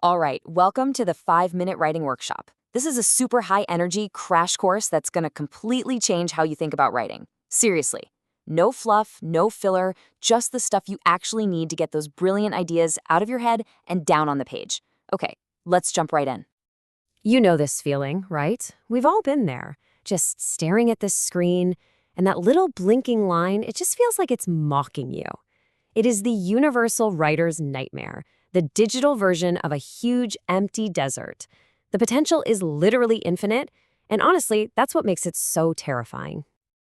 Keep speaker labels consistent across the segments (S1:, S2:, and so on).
S1: All right, welcome to the 5-Minute Writing Workshop. This is a super high energy crash course that's going to completely change how you think about writing. Seriously. No fluff, no filler, just the stuff you actually need to get those brilliant ideas out of your head and down on the page. Okay, let's jump right in.
S2: You know this feeling, right? We've all been there, just staring at this screen, and that little blinking line, it just feels like it's mocking you. It is the universal writer's nightmare, the digital version of a huge, empty desert. The potential is literally infinite, and honestly, that's what makes it so terrifying.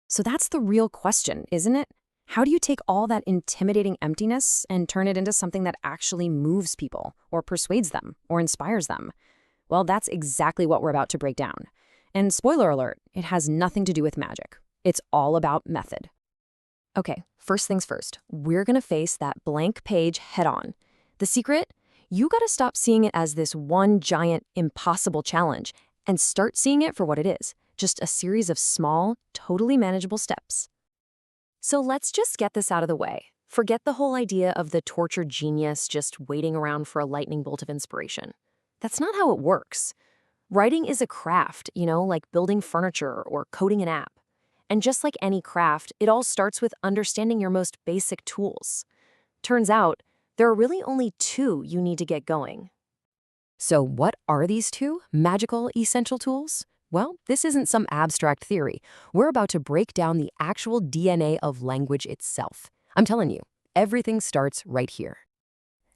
S1: So that's the real question, isn't it? How do you take all that intimidating emptiness and turn it into something that actually moves people, or persuades them, or inspires them? Well, that's exactly what we're about to break down. And spoiler alert, it has nothing to do with magic. It's all about method. Okay, first things first, we're gonna face that blank page head on. The secret? You gotta stop seeing it as this one giant, impossible challenge and start seeing it for what it is, just a series of small, totally manageable steps. So let's just get this out of the way. Forget the whole idea of the tortured genius just waiting around for a lightning bolt of inspiration. That's not how it works. Writing is a craft, like building furniture or coding an app. And just like any craft, it all starts with understanding your most basic tools. Turns out, there are really only two you need to get going. So what are these two magical, essential tools? Well, this isn't some abstract theory. We're about to break down the actual DNA of language itself. I'm telling you, everything starts right here.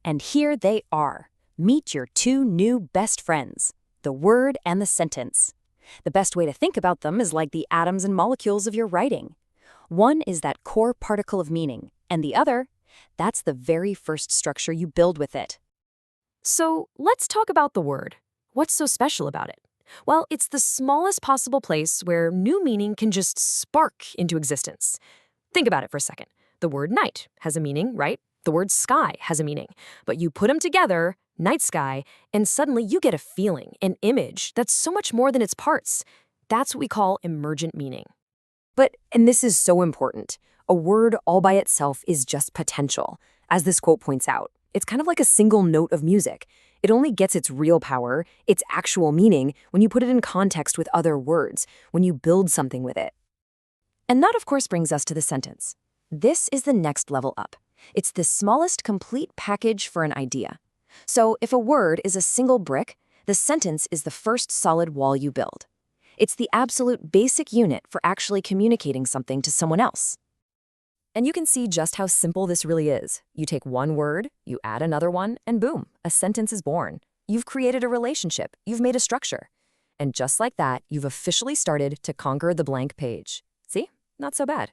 S1: And here they are. Meet your two new best friends, the word and the sentence. The best way to think about them is like the atoms and molecules of your writing. One is that core particle of meaning, and the other, that's the very first structure you build with it. So let's talk about the word. What's so special about it? Well, it's the smallest possible place where new meaning can just spark into existence. Think about it for a second. The word night has a meaning, right? The word sky has a meaning. But you put them together, night sky, and suddenly you get a feeling, an image that's so much more than its parts. That's what we call emergent meaning. And this is so important, a word all by itself is just potential. As this quote points out, it's kind of like a single note of music. It only gets its real power, its actual meaning, when you put it in context with other words, when you build something with it. And that, of course, brings us to the sentence. This is the next level up. It's the smallest complete package for an idea. So if a word is a single brick, the sentence is the first solid wall you build. It's the absolute basic unit for actually communicating something to someone else. And you can see just how simple this really is. You take one word, you add another one, and boom, a sentence is born. You've created a relationship, you've made a structure. And just like that, you've officially started to conquer the blank page. See? Not so bad.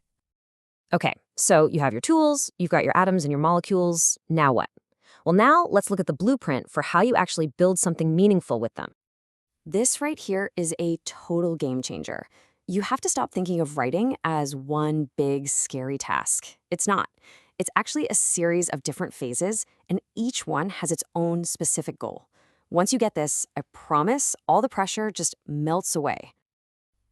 S1: Okay, so you have your tools, you've got your atoms and your molecules. Now what? Well, now let's look at the blueprint for how you actually build something meaningful with them. This right here is a total game changer. You have to stop thinking of writing as one big, scary task. It's not. It's actually a series of different phases, and each one has its own specific goal. Once you get this, I promise all the pressure just melts away.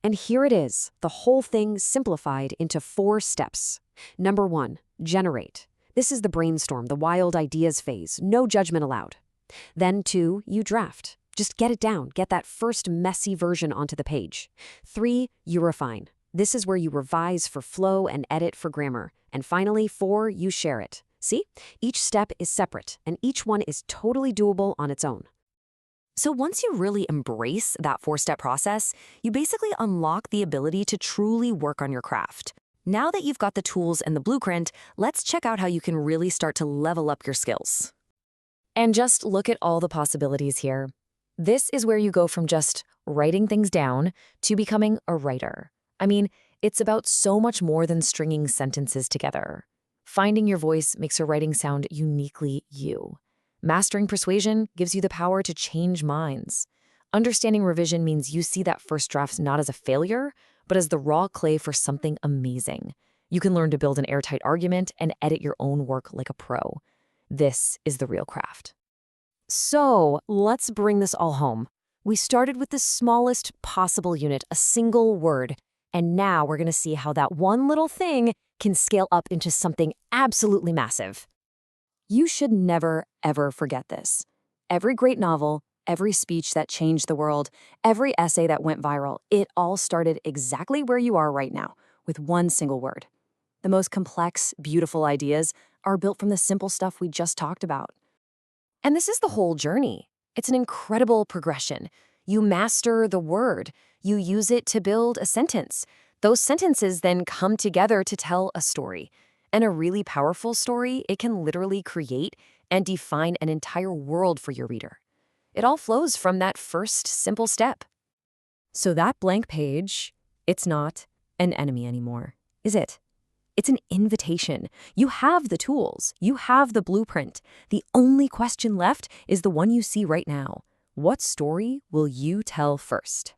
S1: And here it is, the whole thing simplified into 4 steps. Number 1, generate. This is the brainstorm, the wild ideas phase, no judgment allowed. Then 2, you draft. Just get it down, get that first messy version onto the page. 3, you refine. This is where you revise for flow and edit for grammar. And finally, 4, you share it. See? Each step is separate, and each one is totally doable on its own. So once you really embrace that 4-step process, you basically unlock the ability to truly work on your craft. Now that you've got the tools and the blueprint, let's check out how you can really start to level up your skills. And just look at all the possibilities here. This is where you go from just writing things down to becoming a writer. I mean, it's about so much more than stringing sentences together. Finding your voice makes your writing sound uniquely you. Mastering persuasion gives you the power to change minds. Understanding revision means you see that first draft not as a failure, but as the raw clay for something amazing. You can learn to build an airtight argument and edit your own work like a pro. This is the real craft. So let's bring this all home. We started with the smallest possible unit, a single word, and now we're going to see how that one little thing can scale up into something absolutely massive. You should never, ever forget this. Every great novel, every speech that changed the world, every essay that went viral, it all started exactly where you are right now, with one single word. The most complex, beautiful ideas are built from the simple stuff we just talked about.
S2: And this is the whole journey. It's an incredible progression. You master the word. You use it to build a sentence. Those sentences then come together to tell a story. And a really powerful story, it can literally create and define an entire world for your reader. It all flows from that first simple step.
S1: So that blank page, it's not an enemy anymore, is it? It's an invitation. You have the tools. You have the blueprint. The only question left is the one you see right now. What story will you tell first?